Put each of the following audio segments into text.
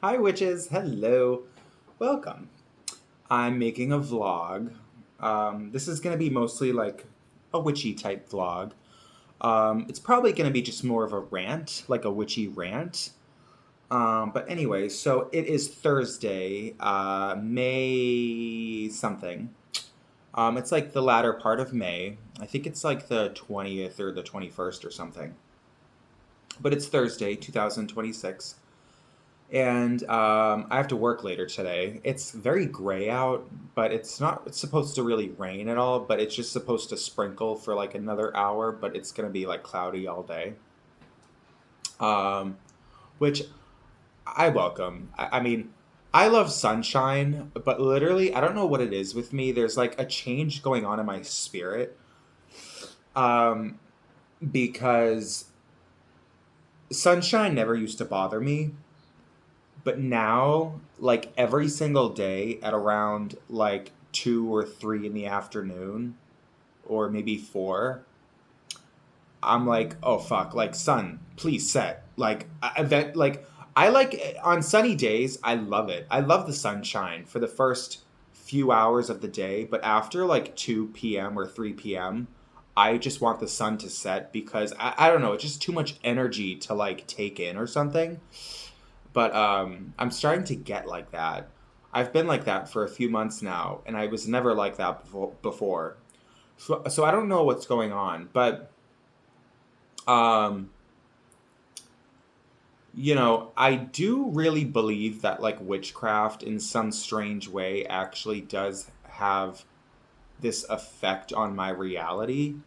Hi, witches. Hello. Welcome. I'm making a vlog. This is going to be mostly like a witchy type vlog. It's probably going to be just more of a rant, like a witchy rant. But anyway, so it is Thursday, May something. It's like the latter part of May. I think it's like the 20th or the 21st or something. But it's Thursday, 2026. And I have to work later today. It's very gray out, but it's supposed to really rain at all, but it's just supposed to sprinkle for like another hour, but it's going to be like cloudy all day. Um, which I welcome. I mean, I love sunshine, but literally, I don't know what it is with me. There's like a change going on in my spirit. Um, because sunshine never used to bother me. But now, like every single day at around like 2 or 3 in the afternoon, or maybe 4, I'm like, oh fuck, like sun, please set. I like on sunny days, I love it. I love the sunshine for the first few hours of the day, but after like 2 p.m. or 3 p.m., I just want the sun to set because I don't know, it's just too much energy to like take in or something. But I'm starting to get like that. I've been like that for a few months now, and I was never like that before. So I don't know what's going on, but um, I do really believe that like witchcraft in some strange way actually does have this effect on my reality.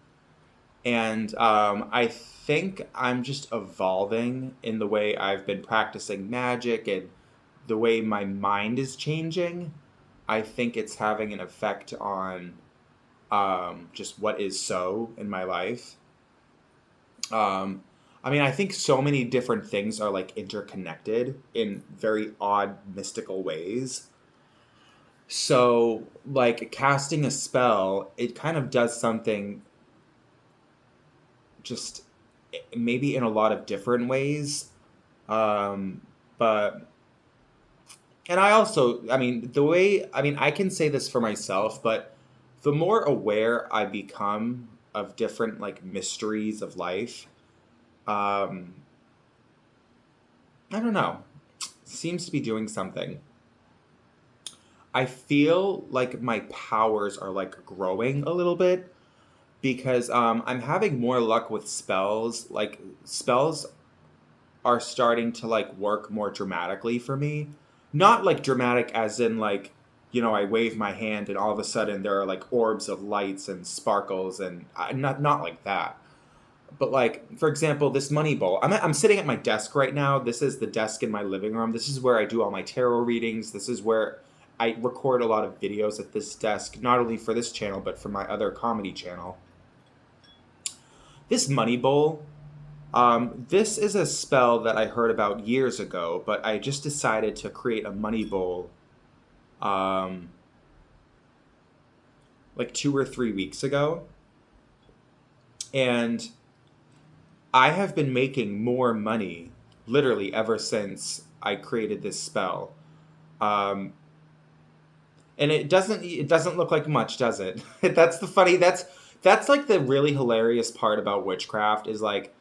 And I think I'm just evolving in the way I've been practicing magic and the way my mind is changing. I think it's having an effect on just what is so in my life. Um, I mean, I think so many different things are like interconnected in very odd, mystical ways. So, like casting a spell, it kind of does something just maybe in a lot of different ways. Um, but and I also, I mean, I can say this for myself, but the more aware I become of different like mysteries of life, um, I don't know, seems to be doing something. I feel like my powers are like growing a little bit because I'm having more luck with spells. Like spells are starting to like work more dramatically for me. Not like dramatic as in like, I wave my hand and all of a sudden there are like orbs of lights and sparkles and not like that. But like for example, this money bowl. I'm sitting at my desk right now. This is the desk in my living room. This is where I do all my tarot readings. This is where I record a lot of videos at this desk, not only for this channel but for my other comedy channel. This money bowl, this is a spell that I heard about years ago, but I just decided to create a money bowl um, like 2 or 3 weeks ago. And I have been making more money literally ever since I created this spell. Um, and it doesn't look like much, does it? That's like the really hilarious part about witchcraft is like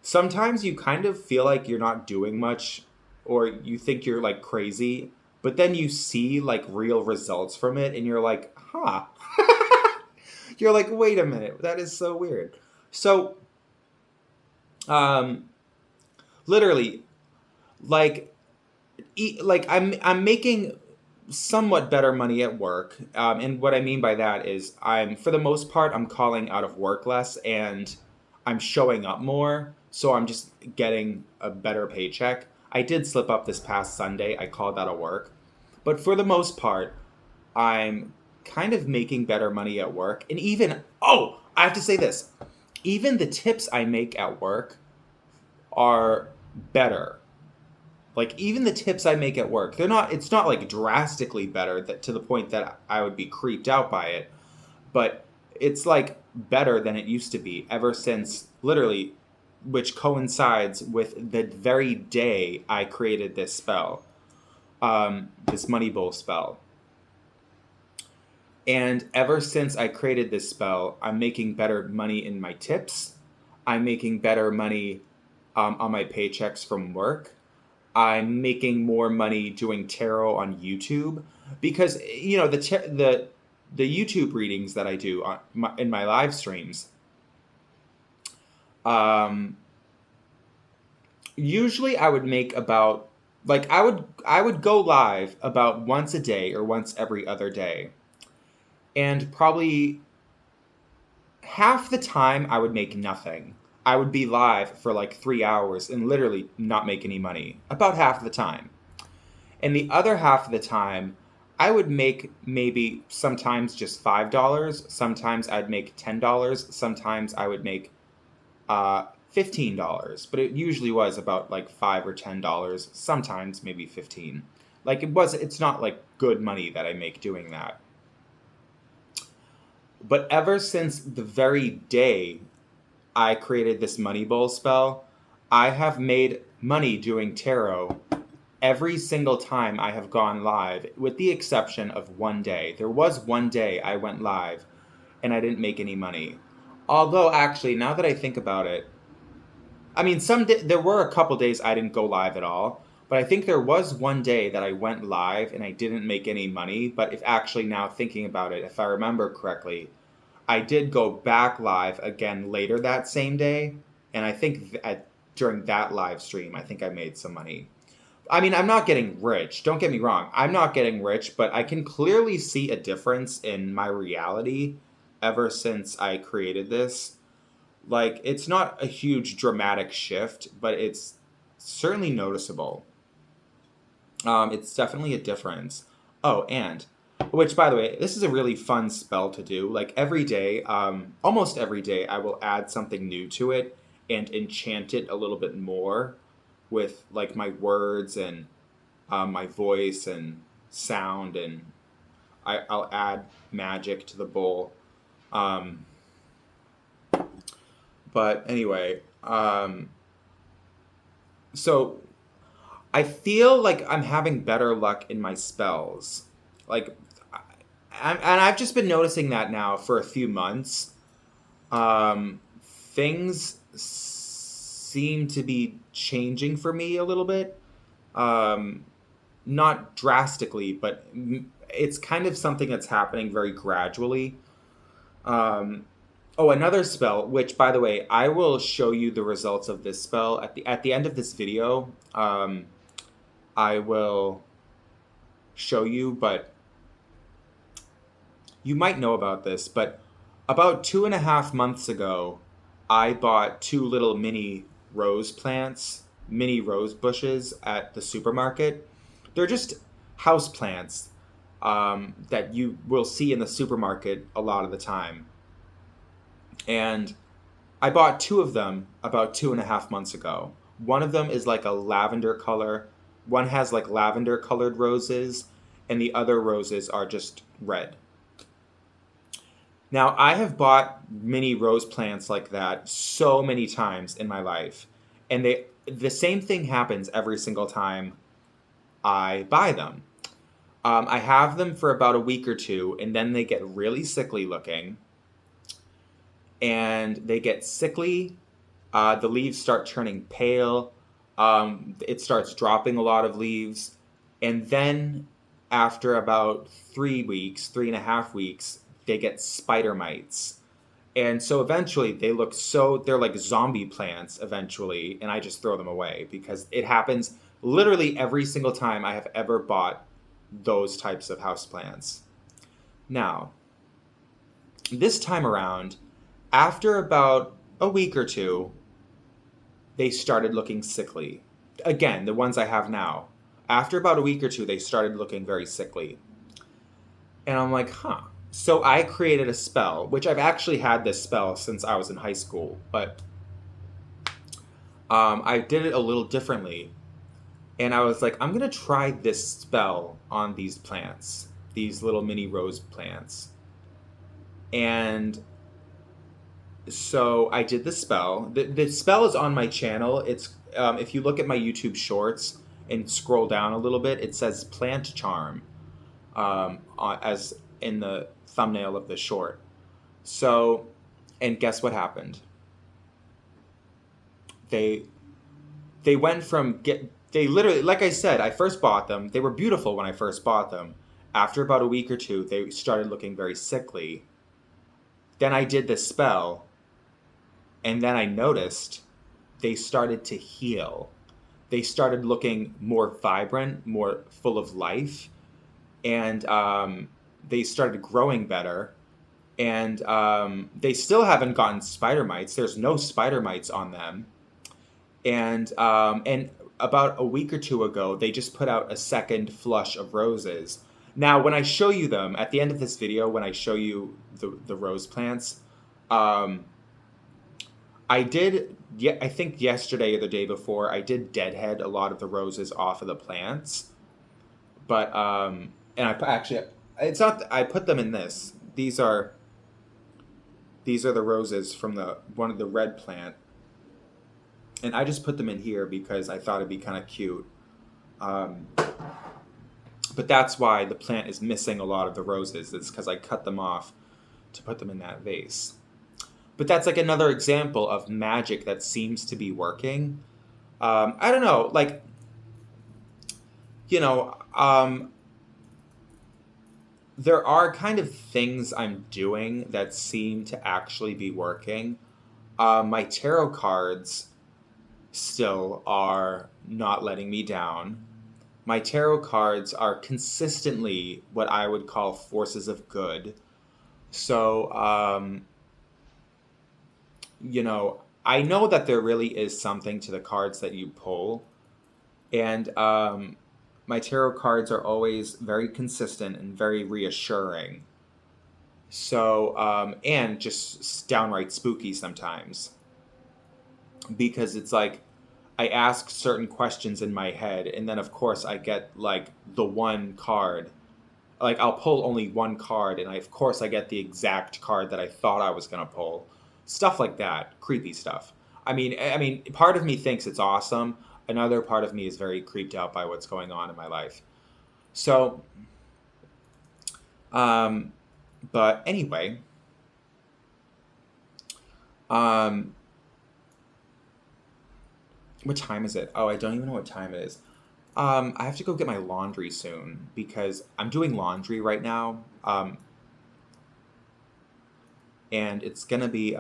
sometimes you kind of feel like you're not doing much or you think you're like crazy, but then you see like real results from it and you're like, huh. You're like, wait a minute, that is so weird. So, um, literally, like, I'm making somewhat better money at work, and what I mean by that is I'm for the most part I'm calling out of work less and I'm showing up more, so I'm just getting a better paycheck. I did slip up this past Sunday. I called out of work, but for the most part, I'm kind of making better money at work. And even I have to say this, even the tips I make at work are better. Like even the tips I make at work, they're not. It's not like drastically better that to the point that I would be creeped out by it, but it's like better than it used to be ever since which coincides with the very day I created this spell. this money bowl spell. And ever since I created this spell, I'm making better money in my tips. I'm making better money on my paychecks from work. I'm making more money doing tarot on YouTube because the YouTube readings that I do in my live streams. Usually I would make about I would go live about once a day or once every other day. And probably half the time I would make nothing. I would be live for like 3 hours and literally not make any money. About half the time. And the other half of the time, I would make maybe sometimes just $5. Sometimes I'd make $10. Sometimes I would make $15. But it usually was about like $5 or $10. Sometimes maybe 15. Like it's not like good money that I make doing that. But ever since the very day I created this money bowl spell, I have made money doing tarot every single time I have gone live, with the exception of one day. There was one day I went live and I didn't make any money. Although, actually, now that I think about it, I mean, there were a couple days I didn't go live at all, but I think there was one day that I went live and I didn't make any money. But if actually now thinking about it, if I remember correctly, I did go back live again later that same day, and I think during that live stream, I think I made some money. I mean, I'm not getting rich. Don't get me wrong. I'm not getting rich, but I can clearly see a difference in my reality ever since I created this. Like, it's not a huge dramatic shift, but it's certainly noticeable. It's definitely a difference. Oh, and which, by the way, this is a really fun spell to do. Like every day, almost every day, I will add something new to it and enchant it a little bit more with like my words and my voice and sound, and I'll add magic to the bowl. But anyway, so I feel like I'm having better luck in my spells. Like, and I've just been noticing that now for a few months. Things seem to be changing for me a little bit. Not drastically, but it's kind of something that's happening very gradually. Oh, another spell, which, by the way, I will show you the results of this spell at the end of this video. I will show you, but you might know about this, but about 2.5 months ago, I bought two little mini rose plants, mini rose bushes at the supermarket. They're just house plants that you will see in the supermarket a lot of the time. And I bought two of them about 2.5 months ago. One of them is like a lavender color. One has like lavender colored roses, and the other roses are just red. Now, I have bought mini rose plants like that so many times in my life, and the same thing happens every single time I buy them. I have them for about a week or two, and then they get really sickly looking, and they get sickly. The leaves start turning pale. It starts dropping a lot of leaves, and then after about 3 weeks, 3.5 weeks, they get spider mites. And so eventually they're like zombie plants eventually, and I just throw them away because it happens literally every single time I have ever bought those types of houseplants. Now, this time around, after about a week or two, they started looking sickly. Again, the ones I have now. After about a week or two, they started looking very sickly. And I'm like, huh. So I created a spell, which I've actually had this spell since I was in high school, but I did it a little differently. And I was like, I'm going to try this spell on these plants, these little mini rose plants. And so I did the spell. The spell is on my channel. It's if you look at my YouTube shorts, and scroll down a little bit, it says plant charm, as in the thumbnail of the short. So, and guess what happened? They they went from they literally, like I said, I first bought them. They were beautiful when I first bought them. After about a week or two, they started looking very sickly. Then I did the spell, and then I noticed they started to heal. They started looking more vibrant, more full of life, and they started growing better. And they still haven't gotten spider mites. There's no spider mites on them. And about a week or two ago, they just put out a second flush of roses. Now, when I show you them at the end of this video, when I show you the rose plants, um, I did. Yeah, I think yesterday or the day before, I did deadhead a lot of the roses off of the plants. But and actually, it's not. I put them in this. These are the roses from the one of the red plant, and I just put them in here because I thought it'd be kind of cute. Um, but that's why the plant is missing a lot of the roses. It's because I cut them off to put them in that vase. But that's like another example of magic that seems to be working. I don't know, like, you know, there are kind of things I'm doing that seem to actually be working. My tarot cards still are not letting me down. My tarot cards are consistently what I would call forces of good. So, I know that there really is something to the cards that you pull. And my tarot cards are always very consistent and very reassuring. So, and just downright spooky sometimes. Because it's like, I ask certain questions in my head, and then of course I get like the one card. Like I'll pull only one card, and of course I get the exact card that I thought I was gonna pull. Stuff like that, creepy stuff. I mean, part of me thinks it's awesome. Another part of me is very creeped out by what's going on in my life. So, um, but anyway, um, what time is it? Oh, I don't even know what time it is. I have to go get my laundry soon because I'm doing laundry right now. And it's gonna be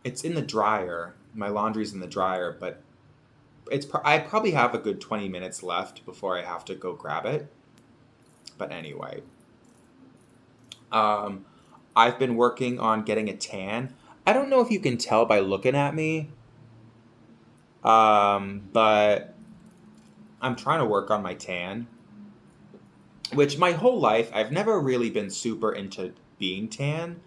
it's in the dryer. My laundry's in the dryer, but I probably have a good 20 minutes left before I have to go grab it. But anyway, um, I've been working on getting a tan. I don't know if you can tell by looking at me, but I'm trying to work on my tan. Which my whole life, I've never really been super into being tan.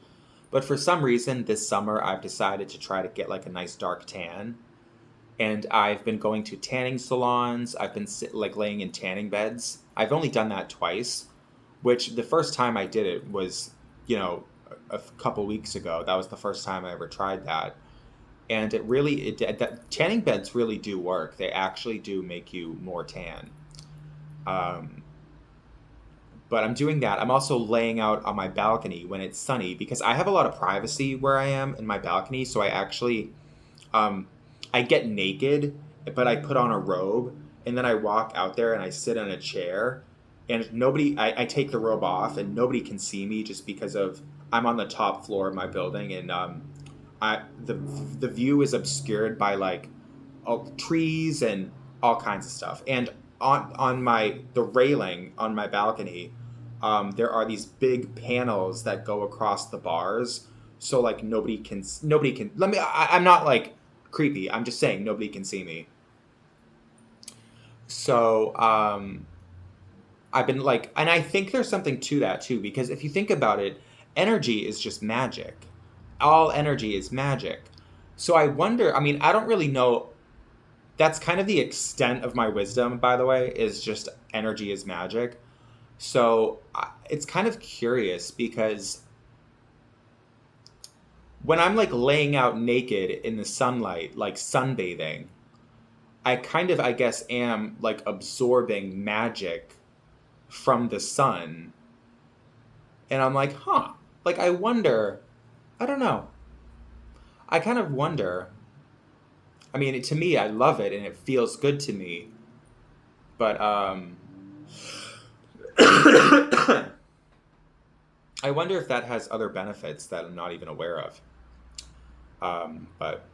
But for some reason, this summer, I've decided to try to get like a nice dark tan. And I've been going to tanning salons. I've been like laying in tanning beds. I've only done that twice, which the first time I did it was, a couple weeks ago. That was the first time I ever tried that. And that tanning beds really do work. They actually do make you more tan. Um, but I'm doing that. I'm also laying out on my balcony when it's sunny because I have a lot of privacy where I am in my balcony. So I actually, um, I get naked, but I put on a robe and then I walk out there and I sit in a chair and I take the robe off and nobody can see me just because I'm on the top floor of my building and the view is obscured by like all trees and all kinds of stuff. And on the railing on my balcony, there are these big panels that go across the bars, so like nobody can. I'm not like creepy. I'm just saying nobody can see me. So I've been like, and I think there's something to that too because if you think about it, energy is just magic. All energy is magic. So I wonder. I mean, I don't really know. That's kind of the extent of my wisdom, by the way, is just energy is magic. So it's kind of curious because when I'm like laying out naked in the sunlight, like sunbathing, I kind of, I guess, am like absorbing magic from the sun. And I'm like, huh, like I wonder, I don't know. I kind of wonder. I mean, to me, I love it and it feels good to me. But I wonder if that has other benefits that I'm not even aware of. But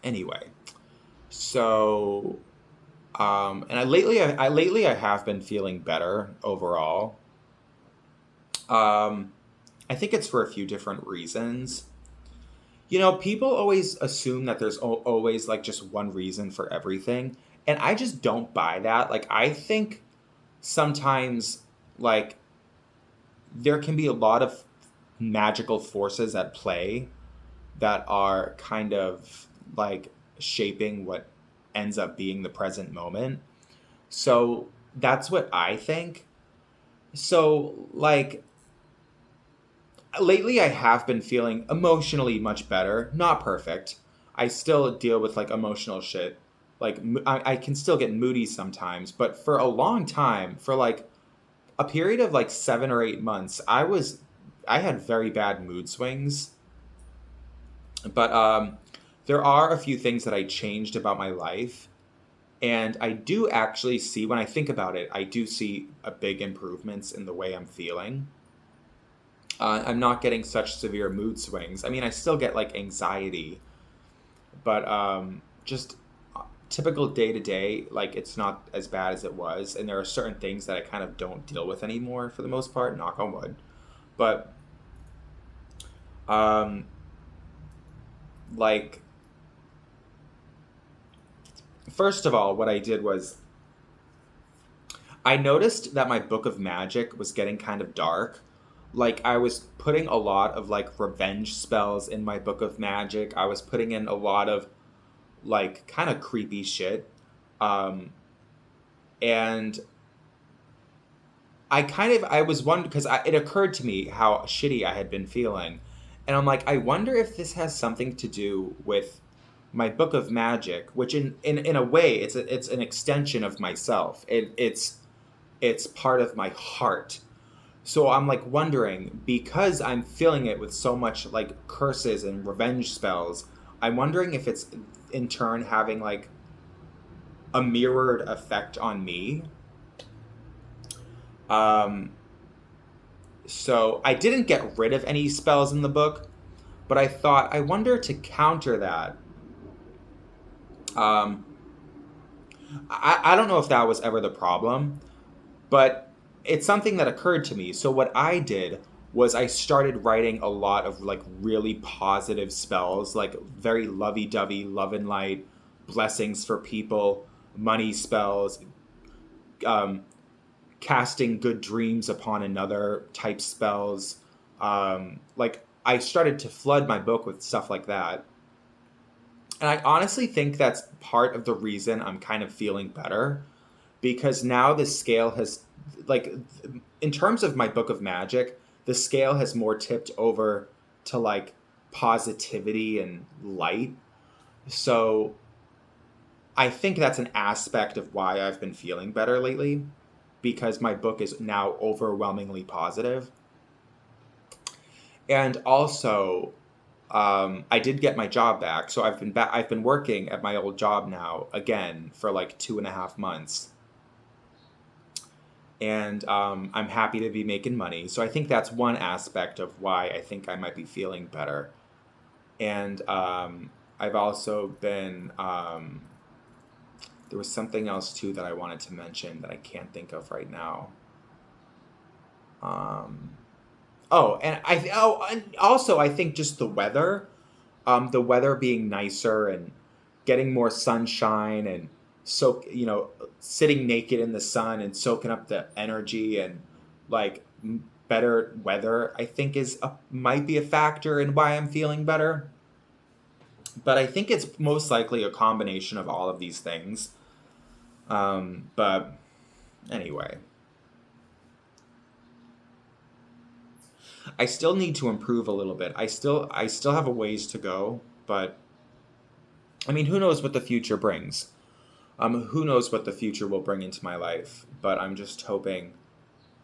anyway, so and I have been feeling better overall. I think it's for a few different reasons. You know, people always assume that there's always like just one reason for everything, and I just don't buy that. Like, I think sometimes like there can be a lot of magical forces at play that are kind of like shaping what ends up being the present moment. So that's what I think. So, like, lately I have been feeling emotionally much better. Not perfect. I still deal with like emotional shit. Like, I can still get moody sometimes, but for a long time, for like a period of like 7 or 8 months, I had very bad mood swings. But there are a few things that I changed about my life. And I do actually see, when I think about it, I do see a big improvements in the way I'm feeling. I'm not getting such severe mood swings. I mean, I still get like anxiety, but just typical day to day, like it's not as bad as it was. And there are certain things that I kind of don't deal with anymore for the most part, knock on wood. But um, like, first of all, what I did was I noticed that my book of magic was getting kind of dark. Like, I was putting a lot of like revenge spells in my book of magic. I was putting in a lot of like kind of creepy shit. Um and I was wondering, because it occurred to me how shitty I had been feeling. And I'm like, I wonder if this has something to do with my book of magic, which in a way it's an extension of myself. It's part of my heart. So I'm like wondering, because I'm feeling it with so much like curses and revenge spells, I'm wondering if it's in turn having like a mirrored effect on me. Um, so I didn't get rid of any spells in the book, but I thought, I wonder, to counter that. Um, I don't know if that was ever the problem, but it's something that occurred to me. So what I did was I started writing a lot of like really positive spells, like very lovey-dovey, love and light, blessings for people, money spells, um, casting good dreams upon another type spells. Like, I started to flood my book with stuff like that. And I honestly think that's part of the reason I'm kind of feeling better, because now the scale has, like, in terms of my book of magic, the scale has more tipped over to like positivity and light. So I think that's an aspect of why I've been feeling better lately, because my book is now overwhelmingly positive. And also, I did get my job back, so I've been working at my old job now again for like 2.5 months, and I'm happy to be making money. So I think that's one aspect of why I think I might be feeling better. And I've also been there was something else too that I wanted to mention that I can't think of right now. Um, and also I think just the weather being nicer and getting more sunshine, and sitting naked in the sun and soaking up the energy, and like better weather, I think might be a factor in why I'm feeling better. But I think it's most likely a combination of all of these things. But anyway. I still need to improve a little bit. I still have a ways to go, but I mean, who knows what the future brings? Who knows what the future will bring into my life? But I'm just hoping.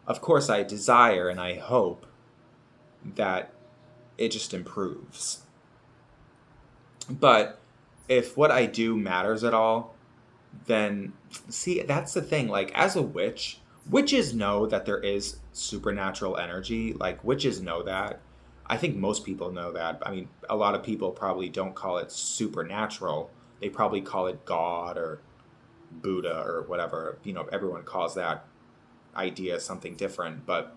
Of course, I desire and I hope that it just improves. But if what I do matters at all, then see, that's the thing. Like, as a witch, witches know that there is supernatural energy. Like, witches know that. I think most people know that. I mean, a lot of people probably don't call it supernatural. They probably call it God or Buddha or whatever. Everyone calls that idea something different, but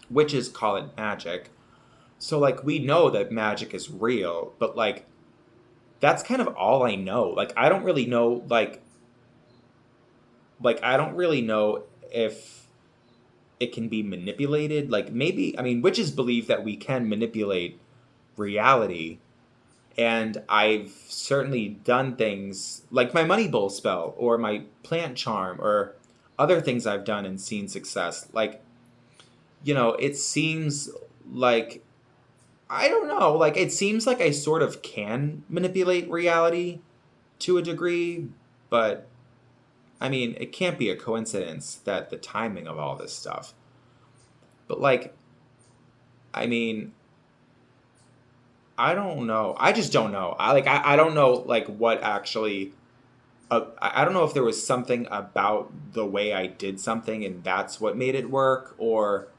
witches call it magic. So, like, we know that magic is real, but, like, that's kind of all I know. Like, I don't really know, I don't really know if it can be manipulated. Like, maybe, I mean, witches believe that we can manipulate reality, and I've certainly done things like my money bowl spell or my plant charm or other things I've done and seen success. Like, it seems like, I don't know, like, it seems like I sort of can manipulate reality to a degree, but I mean, it can't be a coincidence that the timing of all this stuff. But, like, I mean, I don't know. I just don't know. I don't know, like, what actually. I don't know if there was something about the way I did something and that's what made it work, or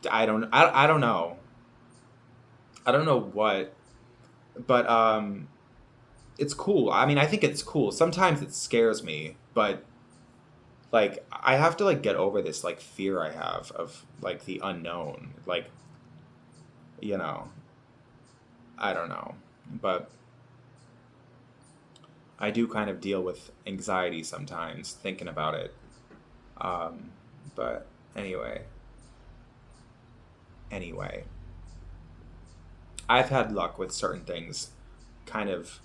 I don't know. I don't know what, but it's cool. I mean, I think it's cool. Sometimes it scares me, but, like, I have to, like, get over this, like, fear I have of, like, the unknown. Like, you know, I don't know, but I do kind of deal with anxiety sometimes thinking about it. Um, but anyway, I've had luck with certain things, kind of,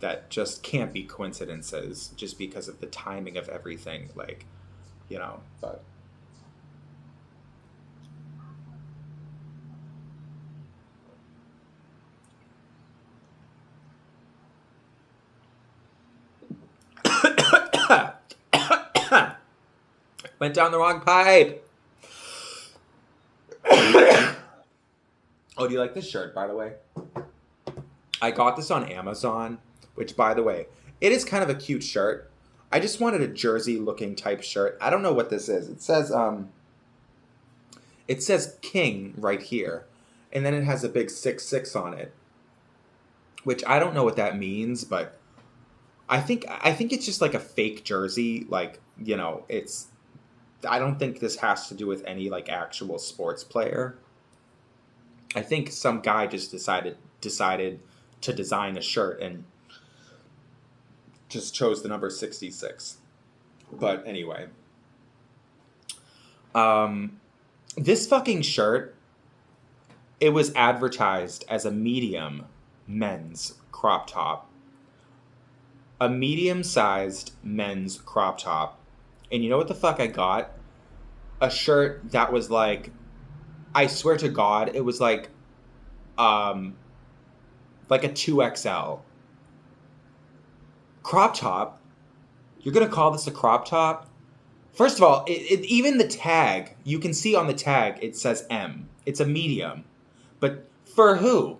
that just can't be coincidences, just because of the timing of everything. Like, but went down the wrong pipe. Oh, do you like this shirt, by the way? I got this on Amazon, which, by the way, it is kind of a cute shirt. I just wanted a jersey looking type shirt. I don't know what this is. It says King right here, and then it has a big 666 on it, which I don't know what that means, but I think it's just like a fake jersey. Like, it's I don't think this has to do with any, like, actual sports player. I think some guy just decided to design a shirt and just chose the number 66. But anyway, um, this fucking shirt, it was advertised as a medium men's crop top, a medium-sized men's crop top, and you know what the fuck I got? A shirt that was like, I swear to God, it was um, like a 2XL crop top. You're gonna call this a crop top? First of all, even the tag, you can see on the tag, it says M. It's a medium. But for who?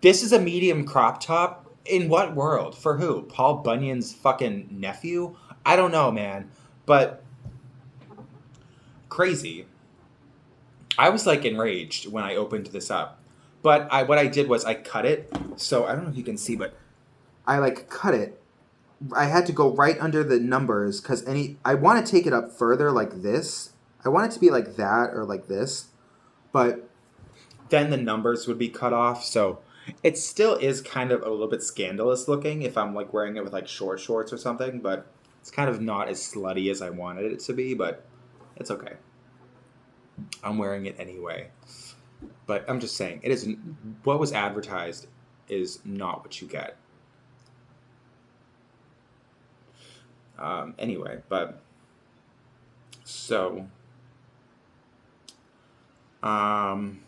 This is a medium crop top? In what world? For who? Paul Bunyan's fucking nephew? I don't know, man. But crazy. I was, like, enraged when I opened this up. But what I did was I cut it. So I don't know if you can see, but I, like, cut it. I had to go right under the numbers because I want to take it up further like this. I want it to be like that or like this, but then the numbers would be cut off. So it still is kind of a little bit scandalous looking if I'm, like, wearing it with, like, short shorts or something, but it's kind of not as slutty as I wanted it to be, but it's okay. I'm wearing it anyway. But I'm just saying, it isn't what was advertised is not what you get. Anyway, but so Um,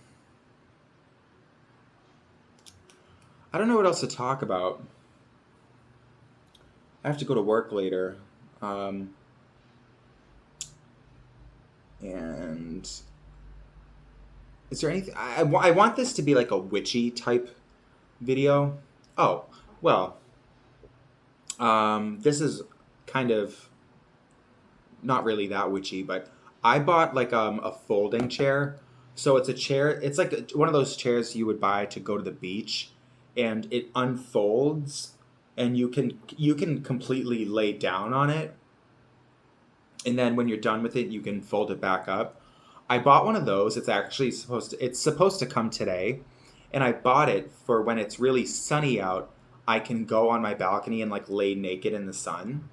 I don't know what else to talk about. I have to go to work later. Um, and is there anything? I want this to be like a witchy type video. Oh, well, this is kind of not really that witchy, but I bought like a folding chair. So it's a chair. It's like one of those chairs you would buy to go to the beach, and it unfolds, and you can completely lay down on it, and then when you're done with it, you can fold it back up. I bought one of those. It's supposed to come today, and I bought it for when it's really sunny out. I can go on my balcony and like lay naked in the sun.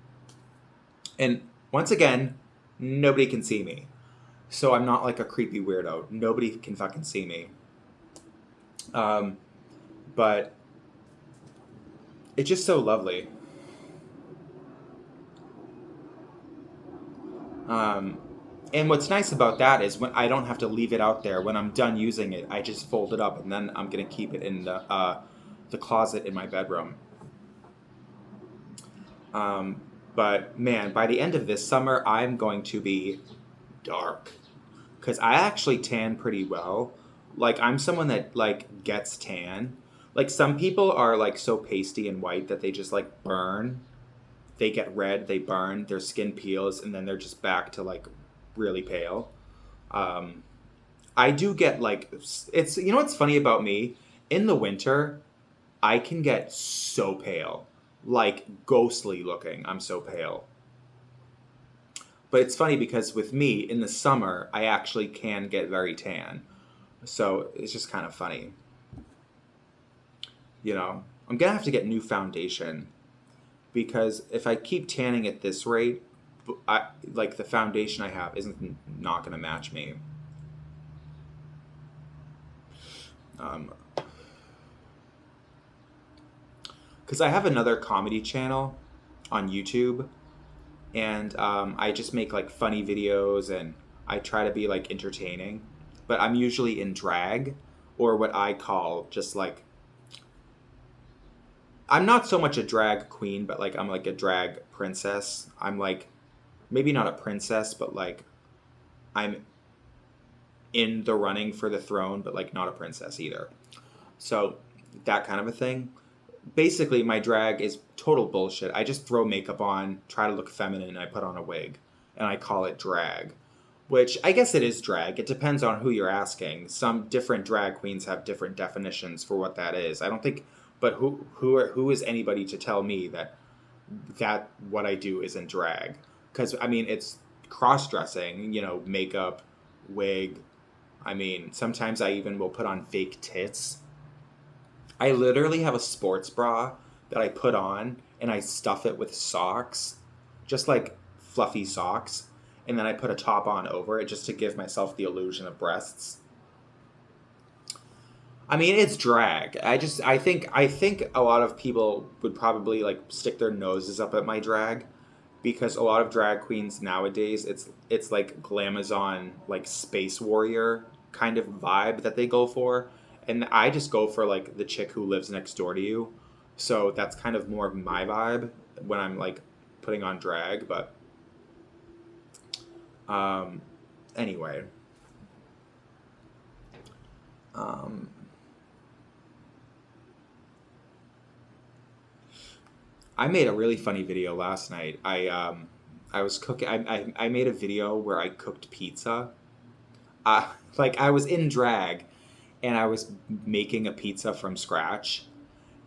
And once again, nobody can see me. So I'm not like a creepy weirdo. Nobody can fucking see me. Um, but it's just so lovely. Um, and what's nice about that is when I don't have to leave it out there. When I'm done using it, I just fold it up, and then I'm gonna keep it in the closet in my bedroom. Um, but man, by the end of this summer, I'm going to be dark because I actually tan pretty well. Like I'm someone that like gets tan. Like some people are like so pasty and white that they just like burn. They get red, they burn, their skin peels, and then they're just back to like really pale. Um, I do get like it's you know what's funny about me? In the winter, I can get so pale, like ghostly looking. I'm so pale. But it's funny because with me in the summer, I actually can get very tan. So it's just kind of funny. I'm gonna have to get new foundation because if I keep tanning at this rate, like the foundation I have isn't not gonna match me. Um, because I have another comedy channel on YouTube, and I just make like funny videos and I try to be like entertaining, but I'm usually in drag or what I call just like I'm not so much a drag queen, but like I'm like a drag princess. I'm like maybe not a princess, but like I'm in the running for the throne, but like not a princess either. So that kind of a thing. Basically, my drag is total bullshit. I just throw makeup on, try to look feminine, and I put on a wig, and I call it drag. Which I guess it is drag. It depends on who you're asking. Some different drag queens have different definitions for what that is. I don't think, but who is anybody to tell me that what I do isn't drag? Because I mean, it's cross dressing. Makeup, wig. I mean, sometimes I even will put on fake tits. I literally have a sports bra that I put on and I stuff it with socks, just like fluffy socks, and then I put a top on over it just to give myself the illusion of breasts. I mean, it's drag. I think a lot of people would probably like stick their noses up at my drag because a lot of drag queens nowadays it's like glamazon like space warrior kind of vibe that they go for, and I just go for like the chick who lives next door to you. So that's kind of more of my vibe when I'm like putting on drag, but um anyway, um I made a really funny video last night. I was cooking. I made a video where I cooked pizza. Like I was in drag, and I was making a pizza from scratch.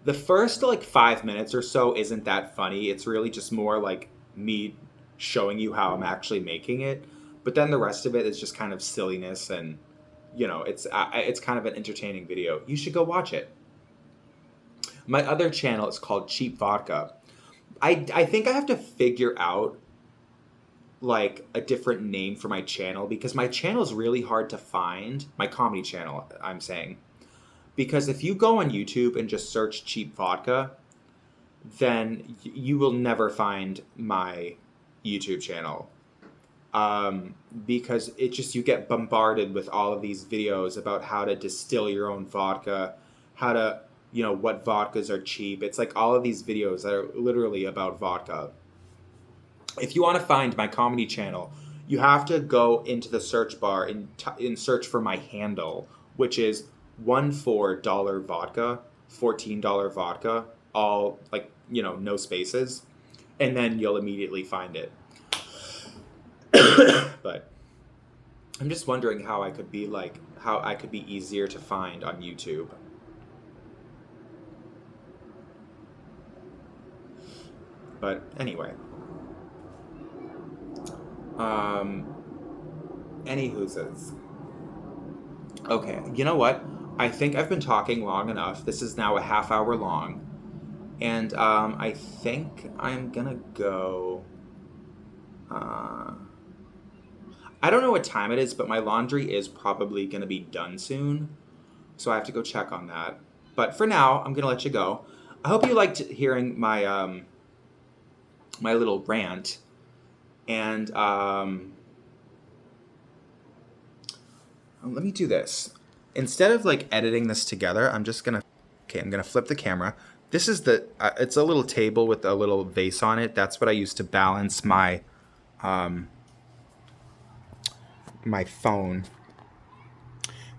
The first like 5 minutes or so isn't that funny. It's really just more like me showing you how I'm actually making it. But then the rest of it is just kind of silliness, and it's kind of an entertaining video. You should go watch it. My other channel is called Cheap Vodka. I think I have to figure out like a different name for my channel because my channel is really hard to find. My comedy channel, I'm saying. Because if you go on YouTube and just search cheap vodka, then you will never find my YouTube channel. because it just, you get bombarded with all of these videos about how to distill your own vodka, how to, what vodkas are cheap. It's like all of these videos that are literally about vodka. If you want to find my comedy channel, you have to go into the search bar and search for my handle, which is $14 vodka, $14 vodka, all like, no spaces, and then you'll immediately find it. But I'm just wondering how I could be easier to find on YouTube. But anyway. Anywhoozes. Okay, you know what? I think I've been talking long enough. This is now a half hour long. And I think I'm gonna go. I don't know what time it is, but my laundry is probably gonna be done soon. So I have to go check on that. But for now, I'm gonna let you go. I hope you liked hearing my my little rant. And let me do this. Instead of like editing this together, I'm gonna flip the camera. This is it's a little table with a little vase on it. That's what I use to balance my my phone.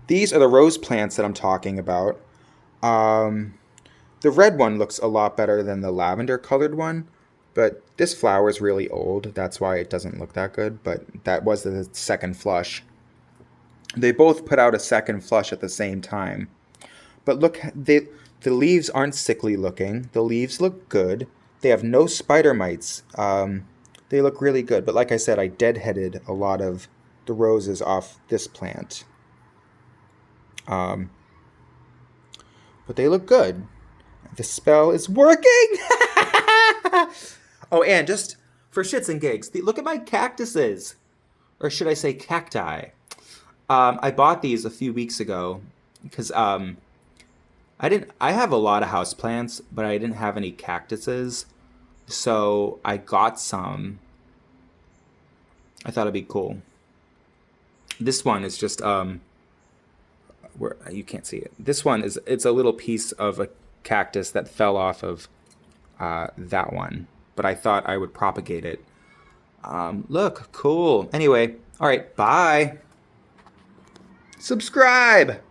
These are the rose plants that I'm talking about. The red one looks a lot better than the lavender colored one, but this flower is really old. That's why it doesn't look that good, but that was the second flush. They both put out a second flush at the same time. But look, the leaves aren't sickly looking. The leaves look good. They have no spider mites. They look really good. But like I said, I deadheaded a lot of the roses off this plant. But they look good. The spell is working! Oh, and just for shits and gigs, look at my cactuses. Or should I say cacti? I bought these a few weeks ago because I have a lot of houseplants, but I didn't have any cactuses. So I got some. I thought it'd be cool. This one is just where you can't see it. This one it's a little piece of a cactus that fell off of that one, but I thought I would propagate it. Look, cool. Anyway, all right, bye. Subscribe.